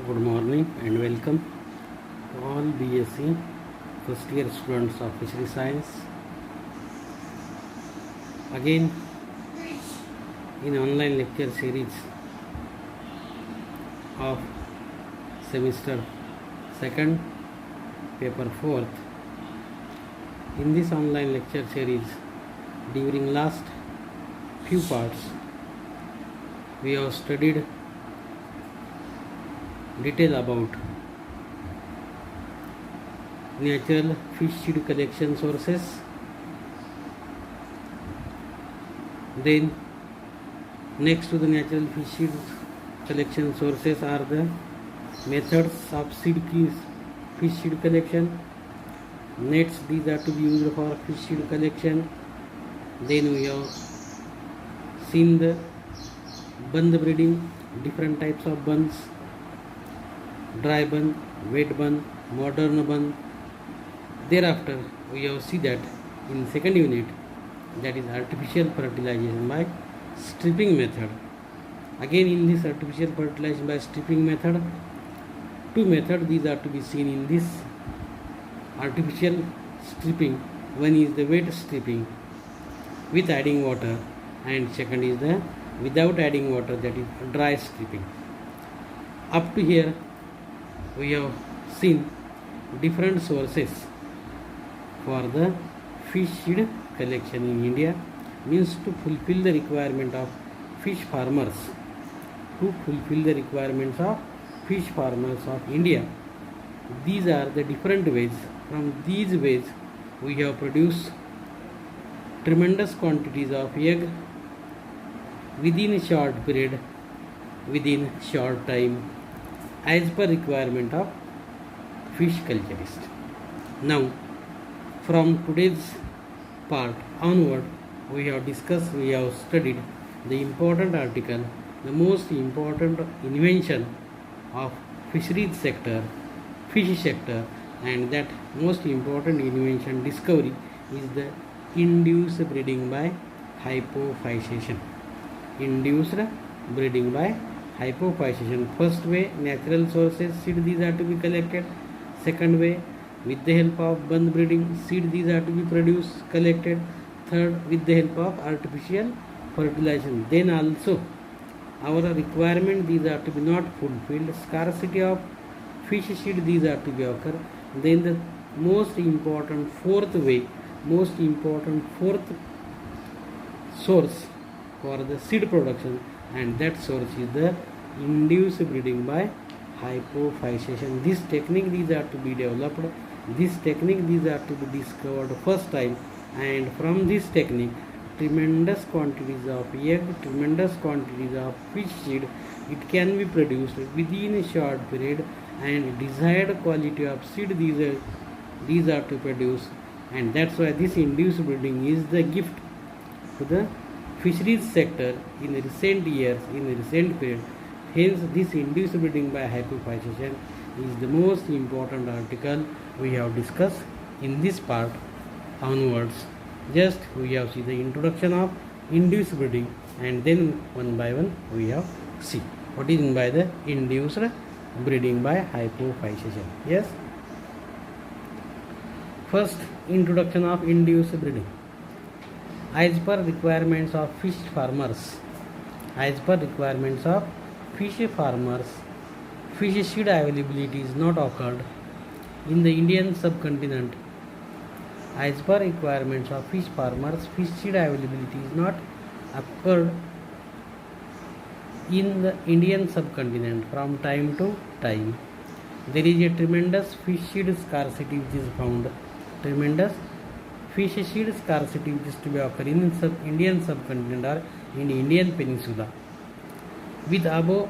Good morning and welcome to all BSc first year students of Fishery Science. Again, in online lecture series of semester 2nd, paper 4th. In this online lecture series, during last few parts, we have studied detail about natural fish seed collection sources. Then next to the natural fish seed collection sources are the methods of fish seed collection. Nets, these are to be used for fish seed collection. Then we have seen the bund breeding, different types of bunds, dry bun, wet bun, modern bun. Thereafter we have seen that in second unit, that is artificial fertilization by stripping method. Again, in this artificial fertilization by stripping method, two methods these are to be seen in this artificial stripping. One is the wet stripping with adding water, and second is the without adding water, that is dry stripping. Up to here we have seen different sources for the fish seed collection in India, means to fulfill the requirement of fish farmers, of India. These are the different ways. From these ways we have produced tremendous quantities of egg within a short period, within short time, as per requirement of fish culturist. Now, from today's part onward, we have studied the important article, the most important invention of fisheries sector, fish sector, and that most important invention discovery is the induced breeding by hypophysis. Induced breeding by hypophysis. First way, natural sources seed these are to be collected. Second way, with the help of bund breeding, seed these are to be produced, collected. Third, with the help of artificial fertilization. Then also our requirement these are to be not fulfilled, scarcity of fish seed these are to be occur. Then the most important fourth source for the seed production, and that source is the induced breeding by hypophysis. This technique these are to be developed, this technique these are to be discovered first time, and from this technique tremendous quantities of egg, tremendous quantities of fish seed, it can be produced within a short period, and desired quality of seed these are to produce, and that's why this induced breeding is the gift to the fisheries sector in recent years, in recent period. Hence, this induced breeding by hypophysis is the most important article we have discussed in this part onwards. Just we have seen the introduction of induced breeding, and then one by one we have seen what is meant by the induced breeding by hypophysis. Yes. First, introduction of induced breeding. As per requirements of fish farmers, fish seed availability is not occurred in the Indian subcontinent. As per requirements of fish farmers, fish seed availability is not occurred in the Indian subcontinent from time to time. There is a tremendous fish seed scarcity which is found. Tremendous fish seed scarcity which is to be occur in Indian subcontinent or in Indian peninsula. With above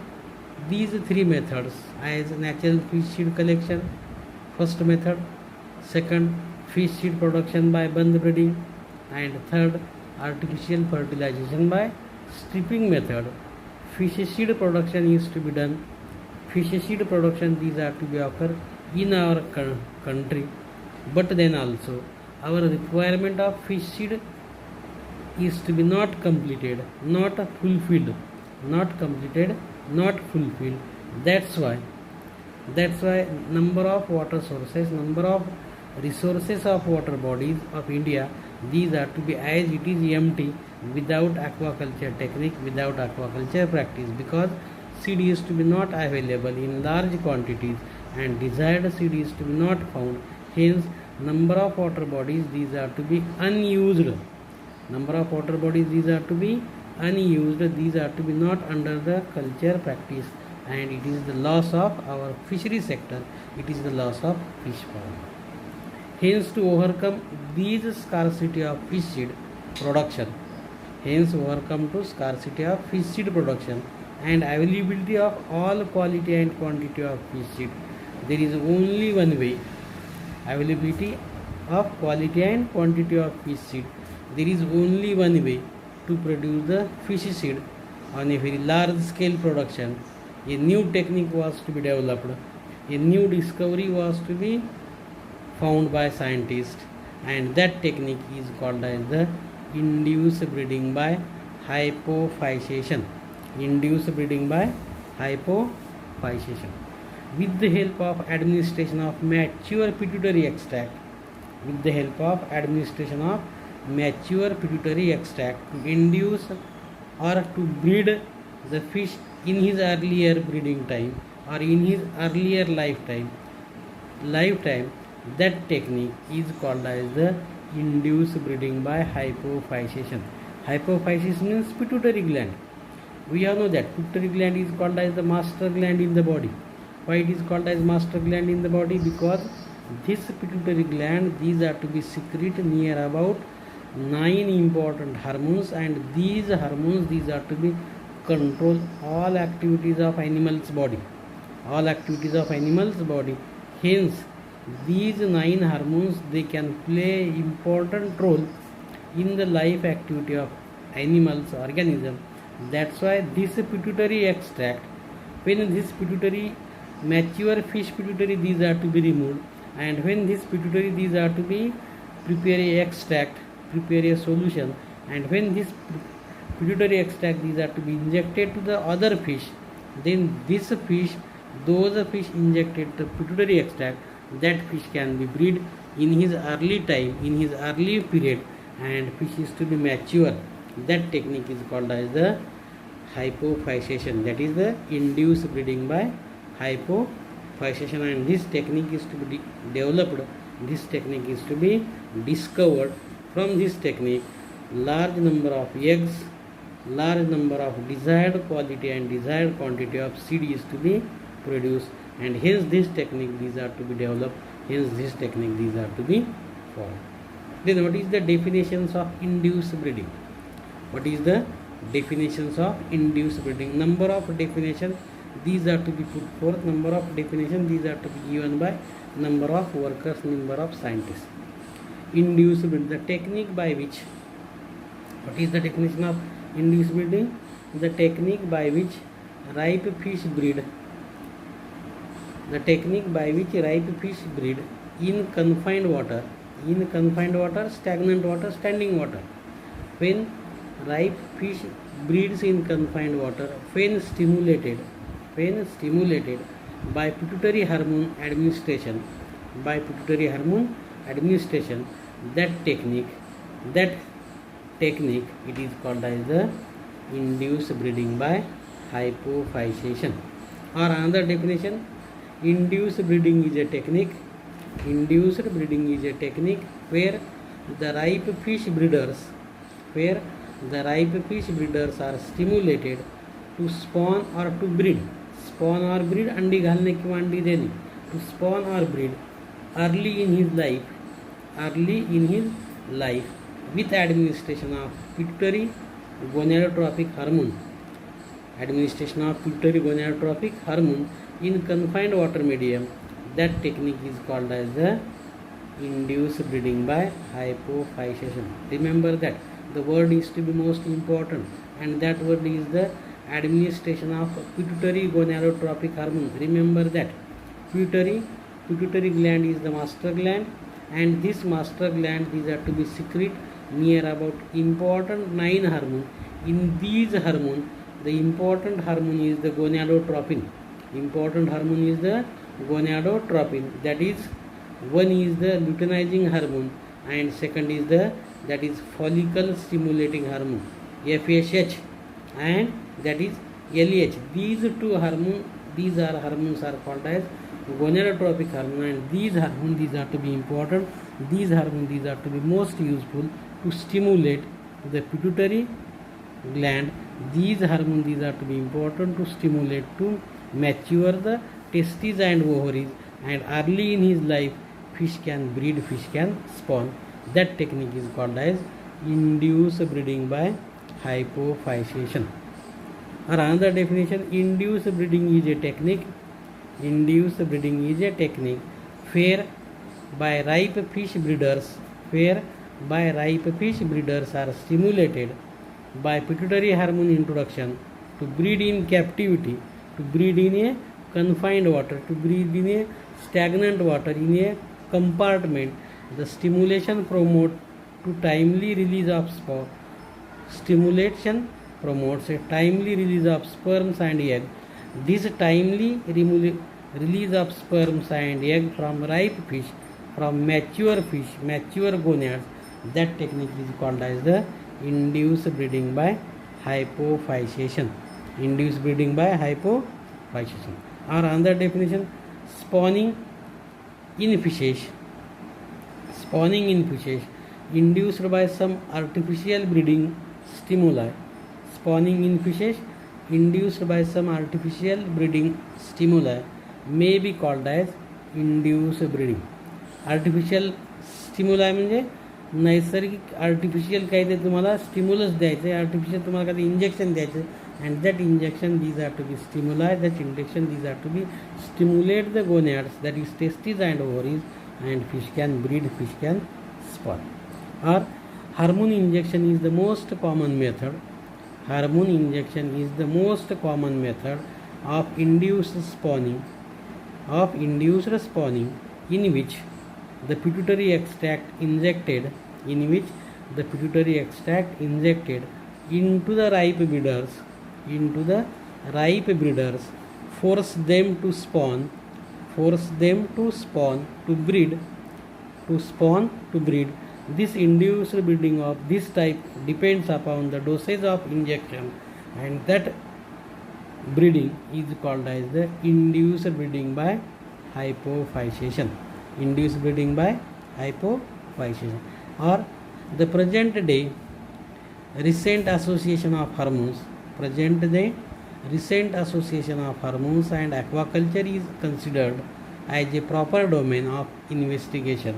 these three methods, as natural fish seed collection, first method, second, fish seed production by bund breeding, and third, artificial fertilization by stripping method, fish seed production is to be done. Fish seed production these are to be occur in our country, but then also our requirement of fish seed is to be not completed, not fulfilled, not completed, not fulfilled. That's why That's why number of water sources, number of resources of water bodies of India, these are to be as it is empty without aquaculture technique, without aquaculture practice, because seed is to be not available in large quantities and desired seed is to be not found. Hence, number of water bodies, these are to be unused. Number of water bodies, these are to be unused, these are to be not under the culture practice, and it is the loss of our fishery sector, it is the loss of fish pond. Hence, to overcome these scarcity of fish seed production, and availability of all quality and quantity of fish seed, there is only one way. Availability of quality and quantity of fish seed, there is only one way to produce the fish seed on a very large scale production. A new technique was to be developed, a new discovery was to be found by scientists, and that technique is called as the induced breeding by hypophysation. Induced breeding by hypophysation. With the help of administration of mature pituitary extract, with the help of administration of mature pituitary extract to induce or to breed the fish in his earlier breeding time or in his earlier lifetime, that technique is called as the induced breeding by hypophysation. Hypophysis means pituitary gland. We all know that pituitary gland is called as the master gland in the body. Why it is called as master gland in the body? Because this pituitary gland, these are to be secrete near about 9 important hormones, and these hormones, these are to be control all activities of animal's body, hence these 9 hormones, they can play important role in the life activity of animals organism. That's why this pituitary extract, when this pituitary mature fish pituitary, these are to be removed, and when this pituitary, these are to be prepare a extract, prepare a solution, and when this pituitary extract, these are to be injected to the other fish, then this fish, those fish injected the pituitary extract, that fish can be bred in his early time, in his early period, and fish is to be mature. That technique is called as the hypophysation, that is the induced breeding by hypophysation, and this technique is to be developed, this technique is to be discovered. From this technique, large number of eggs, large number of desired quality and desired quantity of seed is to be produced, and hence this technique, these are to be developed, hence this technique, these are to be followed. Then what is the definitions of induced breeding? What is the definitions of induced breeding? Number of definition, these are to be put forth. Number of definition, these are to be given by number of workers, number of scientists. Induced breeding, the technique by which, what is the definition of induced breeding? The technique by which ripe fish breed, the technique by which ripe fish breed in confined water, stagnant water, standing water. When ripe fish breeds in confined water, when stimulated by pituitary hormone administration, that technique, it is called as the induced breeding by hypophysation. Or another definition, induced breeding is a technique where the ripe fish breeders are stimulated to spawn or breed, अंडी घालने किंवा अंडी देणे, to spawn or breed early in his life with administration of pituitary gonadotropic hormone, in confined water medium. That technique is called as the induced breeding by hypophysation. Remember that the word is to be most important, and that word is the administration of pituitary gonadotropic hormone. Remember that pituitary gland is the master gland, and this master gland, these are to be secrete near about important 9 hormones. In these hormones, the important hormone is the gonadotropin. gonadotropin, that is one is the luteinizing hormone and second is the that is follicle stimulating hormone FSH and that is LH. These two hormones, these are hormones are called as gonadotropic hormone, and these hormones these are to be important. These hormones these are to be most useful to stimulate the pituitary gland. These hormones these are to be important to stimulate to mature the testes and ovaries, and early in his life fish can breed, fish can spawn. That technique is called as induced breeding by hypophyseation. Or another definition, induced breeding is a technique. Induced breeding is a technique whereby ripe fish breeders are stimulated by pituitary hormone introduction to breed in captivity, to breed in a confined water, to breed in a stagnant water, in a compartment. The stimulation promotes to timely release of stimulation promotes a timely release of sperms and egg. This timely release of sperms and egg from ripe fish, from mature fish, mature gonads, that technique is called as the induced breeding by hypophyseation. Induced breeding by hypophyseation. Or another definition, spawning in fishes. Spawning in fishes induced by some artificial breeding stimuli. Spawning in fishes induced by some artificial breeding stimuli may be called as induced breeding. Artificial stimulus म्हणजे नैसर्गिक artificial काही ते तुम्हाला stimulus द्यायचं आहे, artificial तुम्हाला काही injection द्यायचं आहे, and that injection these are to be stimulate, that injection these are to be stimulate the gonads, that is testes and ovaries, and fish can breed, fish can spawn. Or hormone injection is the most common method. Hormone injection is the most common method of induced spawning, in which the pituitary extract injected into the ripe breeders force them to spawn, to breed. This induced breeding of this type depends upon the dosage of injection, and that breeding is called as the induced breeding by hypophyseation. Induced breeding by hypophyseation. Or the present day recent association of hormones and aquaculture is considered as a proper domain of investigation.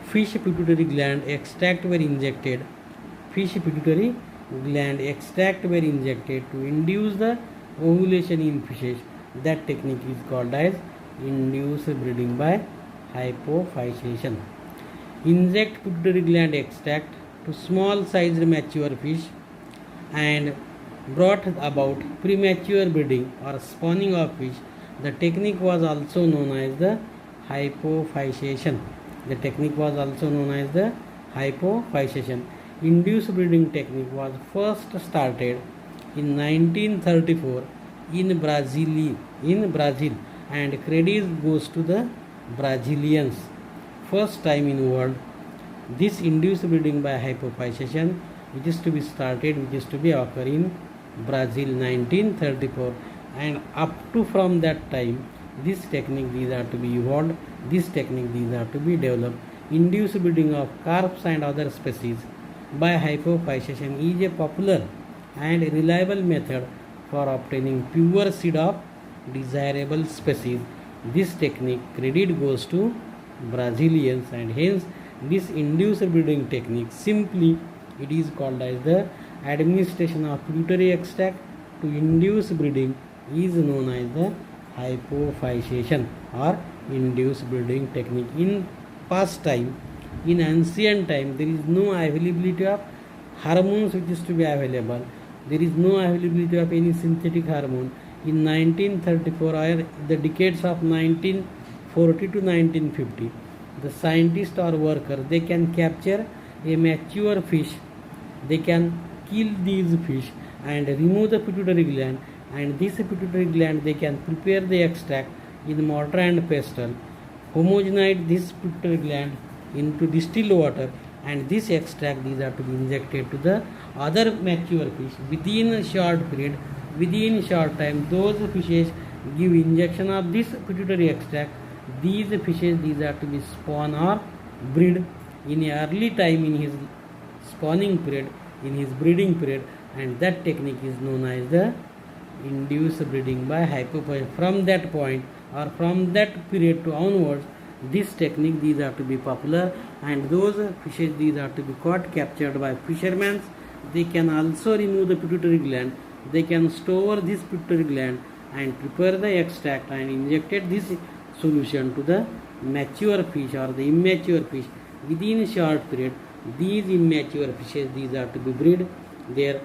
Fish pituitary gland extract were injected to induce the ovulation in fishes. That technique is called as induced breeding by hypophyseation. Inject pituitary gland extract to small sized mature fish and brought about premature breeding or spawning of fish. The technique was also known as the hypophyseation. Induced breeding technique was first started in 1934 in Brazil, and credit goes to the Brazilians. First time in world, this induced breeding by hypophyseation, which is to be occur in Brazil 1934, and up to from that time this technique these are to be evolved, this technique these are to be developed. Induced breeding of carps and other species by hypophyseation is a popular and reliable method for obtaining pure seed of desirable species. This technique credit goes to Brazilians, and hence this induced breeding technique simply it is called as the administration of pituitary extract to induce breeding is known as the hypophyseation or induced breeding technique. In past time, in ancient time, there is no availability of hormones which is to be available. There is no availability of any synthetic hormone. In 1934 or the decades of 1940 to 1950, the scientist or worker, they can capture a mature fish, they can kill these fish and remove the pituitary gland, and this pituitary gland they can prepare the extract in mortar and pestle, homogenate this pituitary gland into distilled water, and this extract these are to be injected to the other mature fish within a short period. Within short time, those fishes give injection of this pituitary extract. These fishes these are to be spawn or breed in a early time in his spawning period, in his breeding period, and that technique is known as the induced breeding by hypophagia. From that point or from that period to onwards, this technique these are to be popular, and those fishes these are to be caught, captured by fishermen. They can also remove the pituitary gland. They can store this pituitary gland and prepare the extract and injected this solution to the mature fish or the immature fish within a short period. These immature fishes these are to be bred. Their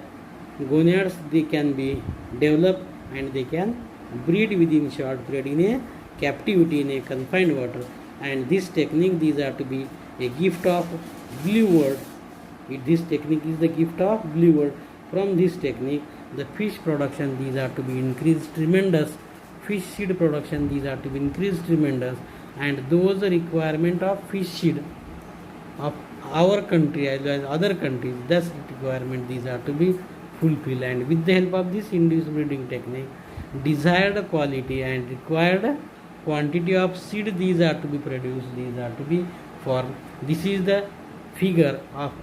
gonads they can be developed and they can breed within short period in a captivity in a confined water. And this technique these are to be a gift of blue world. This technique is the gift of blue world. From this technique, the fish production these are to be increased tremendous. Fish seed production these are to be increased tremendous, and those requirement of fish seed of our country as well as other countries, thus requirement these are to be fulfilled. And with the help of this induced breeding technique, desired quality and required quantity of seed these are to be produced, these are to be formed. This is the figure of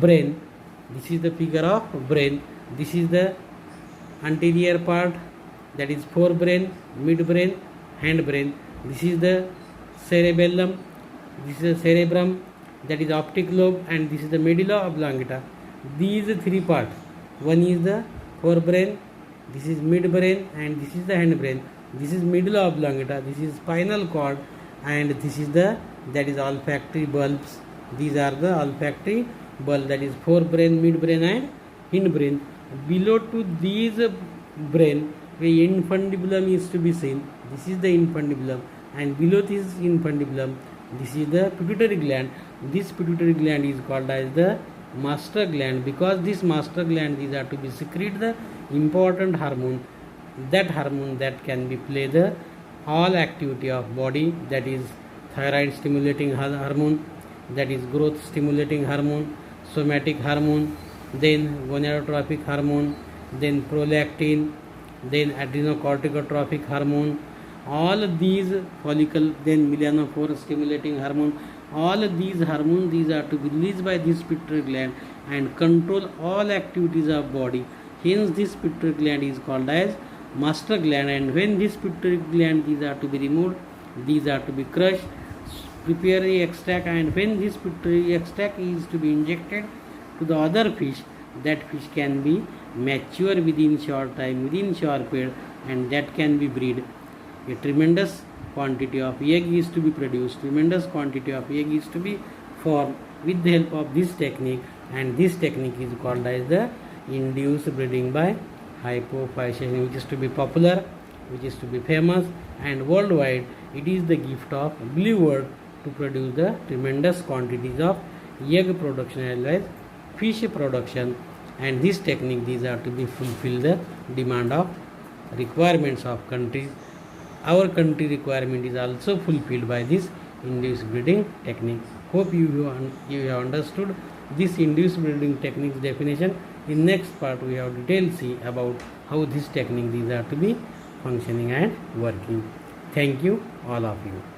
brain. This is the figure of brain. This is the anterior part, that is forebrain, midbrain, hindbrain. This is the cerebellum. This is the cerebrum, that is optic lobe, and this is the medulla oblongata. These three parts. One is the forebrain, this is midbrain, and this is the hindbrain. This is medulla oblongata. This is spinal cord, and this is the that is olfactory bulbs. These are the olfactory bulb, that is forebrain, midbrain, and hindbrain. Below to these brain, a infundibulum is to be seen. This is the infundibulum, and below this infundibulum, this is the pituitary gland. This pituitary gland is called as the master gland, because this master gland these are to be secrete the important hormone. That hormone that can be play the all activity of body, that is thyroid stimulating hormone, that is growth stimulating hormone, somatic hormone, then gonadotropic hormone, then prolactin, then adrenocorticotropic hormone. All these follicle, then melanophore stimulating hormone. All these hormones these are to be released by this pituitary gland and control all activities of body. Hence this pituitary gland is called as master gland, and when this pituitary gland these are to be removed, these are to be crushed, prepare the extract, and when this pituitary extract is to be injected to the other fish, that fish can be mature within short time, within short period, and that can be bred. A tremendous quantity of egg is to be produced, tremendous quantity of egg is to be formed with the help of this technique, and this technique is called as the induced breeding by hypophysis, which is to be popular, which is to be famous, and worldwide it is the gift of blue world to produce the tremendous quantities of egg production as well as fish production. And this technique these are to be fulfill the demand of requirements of countries. Our country requirement is also fulfilled by this induced breeding technique. Hope you have understood this induced breeding technique's definition. In next part we have detailed see about how this technique these are to be functioning and working. Thank you all of you.